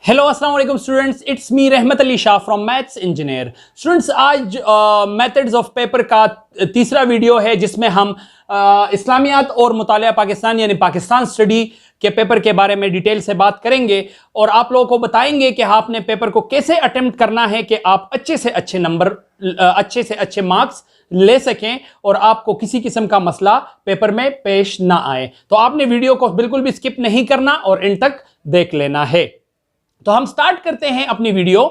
Hello अस्सलाम वालेकुम students, it's me रहमत Ali Shah from maths engineer. Students, आज मेथड्स ऑफ पेपर का तीसरा वीडियो है जिसमें हम इस्लामियात और मुतालिया पाकिस्तान यानी पाकिस्तान स्टडी के पेपर के बारे में डिटेल से बात करेंगे और आप लोगों को बताएंगे कि आपने पेपर को कैसे अटेम्प्ट करना है कि आप अच्छे से अच्छे नंबर, अच्छे से अच्छे मार्क्स ले सकें और आपको किसी किस्म का मसला पेपर में पेश ना आए। तो आपने वीडियो को बिल्कुल भी स्किप नहीं करना और एंड तक देख लेना है। तो हम स्टार्ट करते हैं अपनी वीडियो।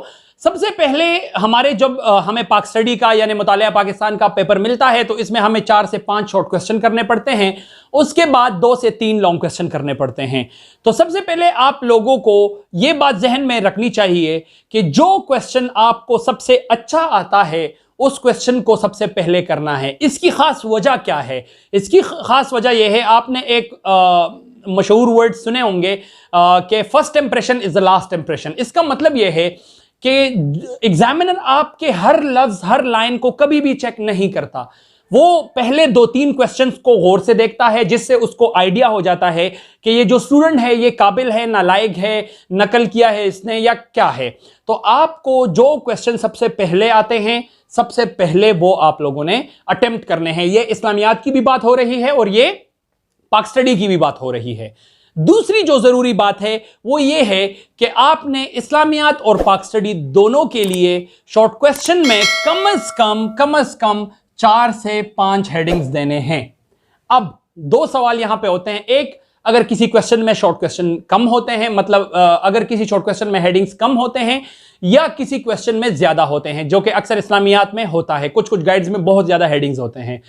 सबसे पहले हमारे जब हमें पाक स्टडी का यानी मुतालिया पाकिस्तान का पेपर मिलता है तो इसमें हमें 4 से 5 शॉर्ट क्वेश्चन करने पड़ते हैं, उसके बाद 2 से 3 लॉन्ग क्वेश्चन करने पड़ते हैं। तो सबसे पहले आप लोगों को यह बात जहन में रखनी चाहिए कि जो क्वेश्चन आपको सबसे अच्छा आता है उस क्वेश्चन को सबसे पहले करना है। इसकी खास वजह क्या है? इसकी खास वजह यह है, आपने एक मशहूर वर्ड सुने होंगे कि first impression is the last impression. इसका मतलब यह है कि एग्जामिनर आपके हर लफ्ज, हर लाइन को कभी भी चेक नहीं करता। वो पहले 2-3 क्वेश्चंस को गौर से देखता है जिससे उसको आइडिया हो जाता है कि ये जो स्टूडेंट है ये काबिल है, नालायक है, नकल किया है इसने या क्या है। तो आपको जो क्वेश्चन सबसे पहले आते हैं सबसे पहले वो आप लोगों ने अटेम्प्ट करने हैं। ये इस्लामियात की भी बात हो रही है और ये पाक स्टडी की भी बात हो रही है। दूसरी जो जरूरी बात है वो ये है कि आपने इस्लामियात और पाक स्टडी दोनों के लिए शॉर्ट क्वेश्चन में कम से कम 4 से 5 हेडिंग्स देने हैं। अब 2 सवाल यहां पे होते हैं। एक, अगर किसी क्वेश्चन में शॉर्ट क्वेश्चन कम होते हैं, मतलब अगर किसी शॉर्ट क्वेश्चन में हेडिंग्स कम होते हैं या किसी क्वेश्चन में ज्यादा होते हैं, जो कि अक्सर इस्लामियात में होता है। कुछ गाइड्स में बहुत ज्यादा हेडिंग्स होते हैं।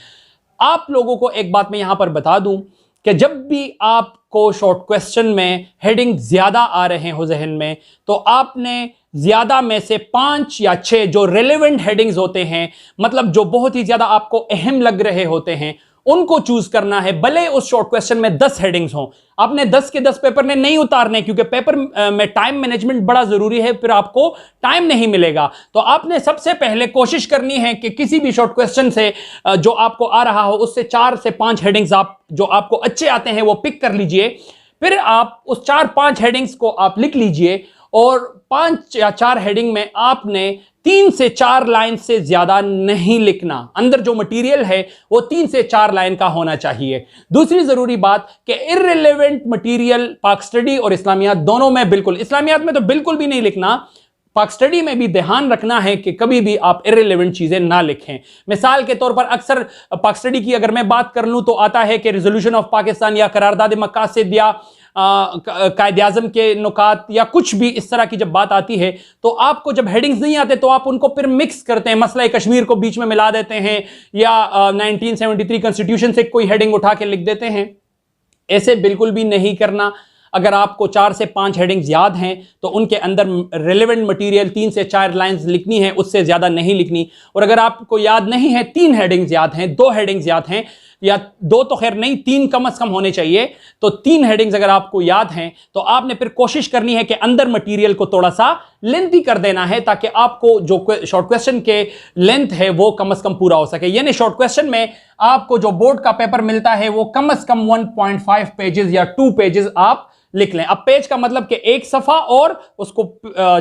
आप लोगों को एक बात मैं यहां पर बता दूं कि जब भी आपको शॉर्ट क्वेश्चन में हेडिंग ज्यादा आ रहे हो जहन में, तो आपने ज्यादा में से 5 या 6 जो रेलेवेंट हेडिंग्स होते हैं, मतलब जो बहुत ही ज्यादा आपको अहम लग रहे होते हैं, उनको चूज करना है। भले उस शॉर्ट क्वेश्चन में 10 हेडिंग्स हो, आपने 10 के 10 पेपर ने नहीं उतारने, क्योंकि पेपर में टाइम मैनेजमेंट बड़ा जरूरी है, फिर आपको टाइम नहीं मिलेगा। तो आपने सबसे पहले कोशिश करनी है कि किसी भी शॉर्ट क्वेश्चन से जो आपको आ रहा हो उससे 4 से 5 हेडिंग्स आप जो आपको अच्छे आते हैं वो पिक कर लीजिए। फिर आप उस 4-5 हेडिंग्स को आप लिख लीजिए और 5 या 4 हेडिंग में आपने 3 से 4 लाइन से ज्यादा नहीं लिखना। अंदर जो मटेरियल है वो 3 से 4 लाइन का होना चाहिए। दूसरी जरूरी बात कि इररिलेवेंट मटेरियल पाक स्टडी और इस्लामियात दोनों में बिल्कुल, इस्लामियात में तो बिल्कुल भी नहीं लिखना, पाक स्टडी में भी ध्यान रखना है कि कभी भी आप इररिलेवेंट चीजें ना लिखें। मिसाल के तौर पर अक्सर पाक स्टडी की अगर मैं बात कर लूं तो आता है कि रिजोल्यूशन ऑफ पाकिस्तान या करारदाद मकासिद या कायदे आज़म के नुकात या कुछ भी इस तरह की जब बात आती है तो आपको जब हेडिंग्स नहीं आते तो आप उनको फिर मिक्स करते हैं। मसला कश्मीर को बीच में मिला देते हैं या 1973 कॉन्स्टिट्यूशन से कोई हेडिंग उठा के लिख देते हैं। ऐसे बिल्कुल भी नहीं करना। अगर आपको 4 से 5 हेडिंग्स याद हैं तो उनके अंदर रेलेवेंट मटेरियल 3 से 4 लाइंस लिखनी है, उससे ज्यादा नहीं लिखनी। और अगर आपको याद नहीं है, 3 हेडिंग्स याद हैं, 2 हेडिंग्स याद हैं, या 2 तो खैर नहीं, 3 कम से कम होने चाहिए, तो 3 हेडिंग्स अगर आपको याद हैं तो आपने फिर कोशिश करनी है कि अंदर मटेरियल को थोड़ा सा लेंथी कर देना है ताकि आपको जो शॉर्ट क्वेश्चन के लेंथ है वो कम से कम पूरा हो सके। यानी शॉर्ट क्वेश्चन में आपको जो बोर्ड का पेपर मिलता है वो कम से कम 1.5 पेजेस या 2 पेजेस आप लिख लें। अब पेज का मतलब कि एक सफा और उसको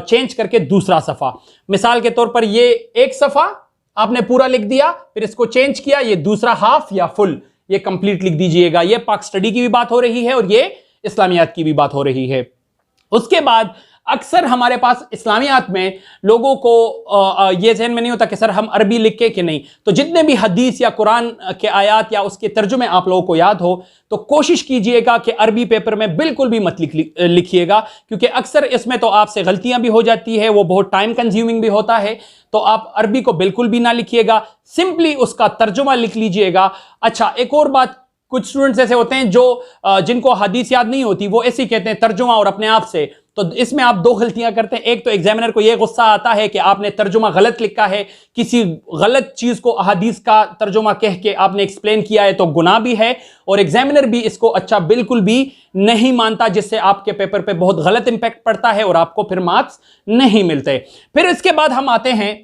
चेंज करके दूसरा सफा। मिसाल के तौर पर ये एक सफा आपने पूरा लिख दिया, फिर इसको चेंज किया, ये दूसरा हाफ या फुल, ये कंप्लीट लिख दीजिएगा। ये पाक स्टडी की भी बात हो रही है और ये इस्लामियात की भी बात हो रही है। उसके बाद अक्सर हमारे पास इस्लामियात में लोगों को ये ज़हन में नहीं होता कि सर हम अरबी लिख के कि नहीं, तो जितने भी हदीस या कुरान के आयात या उसके तर्जुमे आप लोगों को याद हो तो कोशिश कीजिएगा कि अरबी पेपर में बिल्कुल भी मत लिखिएगा, क्योंकि अक्सर इसमें तो आपसे गलतियां भी हो जाती है, वो बहुत टाइम कंज्यूमिंग भी होता है। तो आप अरबी को बिल्कुल भी ना लिखिएगा, सिंपली उसका तर्जुमा लिख लीजिएगा। अच्छा, एक और बात, कुछ स्टूडेंट्स ऐसे होते हैं जो जिनको हदीस याद नहीं होती, वो ऐसे ही कहते हैं तर्जुमा और अपने आप से। तो इसमें आप 2 गलतियां करते हैं। एक तो एग्जामिनर को यह गुस्सा आता है कि आपने तर्जुमा गलत लिखा है, किसी गलत चीज को हदीस का तर्जुमा कह के आपने एक्सप्लेन किया है तो गुनाह भी है, और एग्जामिनर भी इसको अच्छा बिल्कुल भी नहीं मानता, जिससे आपके पेपर पे बहुत गलत इंपैक्ट पड़ता है और आपको फिर मार्क्स नहीं मिलते। फिर इसके बाद हम आते हैं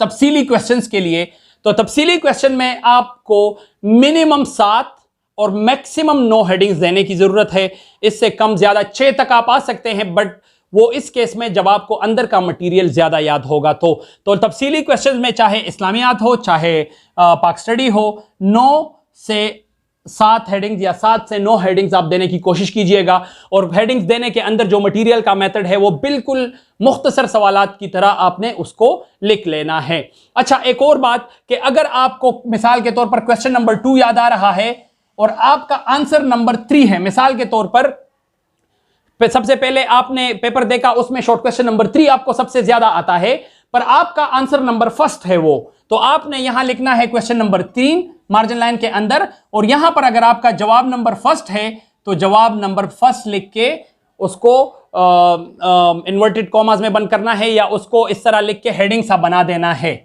तफसीली क्वेश्चंस के लिए। तो तफसीली क्वेश्चन में आपको मिनिमम 7 और मैक्सिमम 9 हेडिंग्स देने की जरूरत है। इससे कम ज्यादा 6 तक आप आ सकते हैं, बट वो इस केस में जब आपको अंदर का मटेरियल ज्यादा याद होगा तो तफसीली क्वेश्चंस में चाहे इस्लामियात हो चाहे पाक स्टडी हो, 9 से 7 हेडिंग्स या 7 से 9 हेडिंग्स आप देने की कोशिश कीजिएगा। और हेडिंग्स देने के अंदर जो मटेरियल का मेथड है वो बिल्कुल मुख्तसर सवालात की तरह आपने उसको लिख लेना है। अच्छा, एक और बात कि अगर आपको मिसाल के तौर पर क्वेश्चन नंबर 2 याद आ रहा है और आपका आंसर नंबर 3 है, मिसाल के तौर पर सबसे पहले आपने पेपर देखा, उसमें शॉर्ट क्वेश्चन नंबर 3 आपको सबसे ज्यादा आता है, पर आपका आंसर नंबर फर्स्ट है वो, तो आपने यहां लिखना है क्वेश्चन नंबर 3 मार्जिन लाइन के अंदर, और यहां पर अगर आपका जवाब नंबर फर्स्ट है तो जवाब नंबर फर्स्ट लिख के उसको इन्वर्टेड कॉमास में बंद करना है, या उसको इस तरह लिख के हेडिंग सा बना देना है,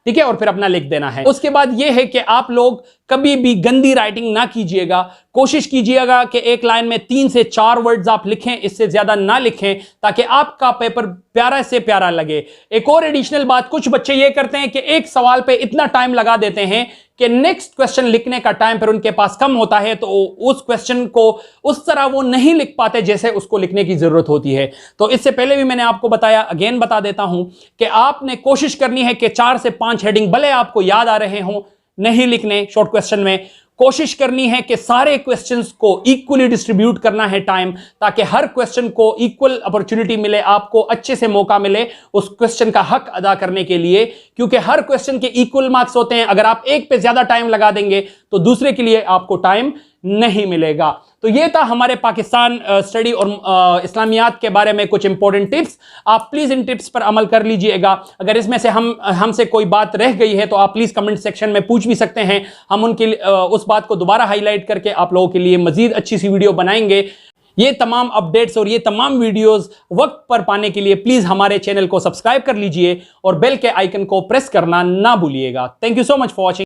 ठीक है, और फिर अपना लिख देना है। उसके बाद यह है कि आप लोग कभी भी गंदी राइटिंग ना कीजिएगा, कोशिश कीजिएगा कि एक लाइन में 3 से 4 वर्ड्स आप लिखें, इससे ज्यादा ना लिखें, ताकि आपका पेपर प्यारा से प्यारा लगे। एक और एडिशनल बात, कुछ बच्चे ये करते हैं कि एक सवाल पे इतना टाइम लगा देते हैं कि नेक्स्ट क्वेश्चन लिखने का टाइम फिर उनके पास कम होता है, तो उस क्वेश्चन को उस तरह वो नहीं लिख पाते जैसे उसको लिखने की जरूरत होती है। तो इससे पहले भी मैंने आपको बताया, अगेन बता देता हूं कि आपने कोशिश करनी है कि 4 से 5 हेडिंग भले आपको याद आ रहे हों, नहीं लिखने शॉर्ट क्वेश्चन में, कोशिश करनी है कि सारे क्वेश्चंस को इक्वली डिस्ट्रीब्यूट करना है टाइम, ताकि हर क्वेश्चन को इक्वल अपॉर्चुनिटी मिले, आपको अच्छे से मौका मिले उस क्वेश्चन का हक अदा करने के लिए, क्योंकि हर क्वेश्चन के इक्वल मार्क्स होते हैं। अगर आप एक पे ज्यादा टाइम लगा देंगे तो दूसरे के लिए आपको टाइम नहीं मिलेगा। तो ये था हमारे पाकिस्तान स्टडी और इस्लामियात के बारे में कुछ इंपॉर्टेंट टिप्स। आप प्लीज इन टिप्स पर अमल कर लीजिएगा। अगर इसमें से हमसे कोई बात रह गई है तो आप प्लीज कमेंट सेक्शन में पूछ भी सकते हैं, हम उनके उस बात को दोबारा हाईलाइट करके आप लोगों के लिए मजीद अच्छी सी वीडियो बनाएंगे। ये तमाम अपडेट्स और ये तमाम वीडियोस वक्त पर पाने के लिए प्लीज हमारे चैनल को सब्सक्राइब कर लीजिए और बेल के आइकन को प्रेस करना ना भूलिएगा। Thank you so much for watching.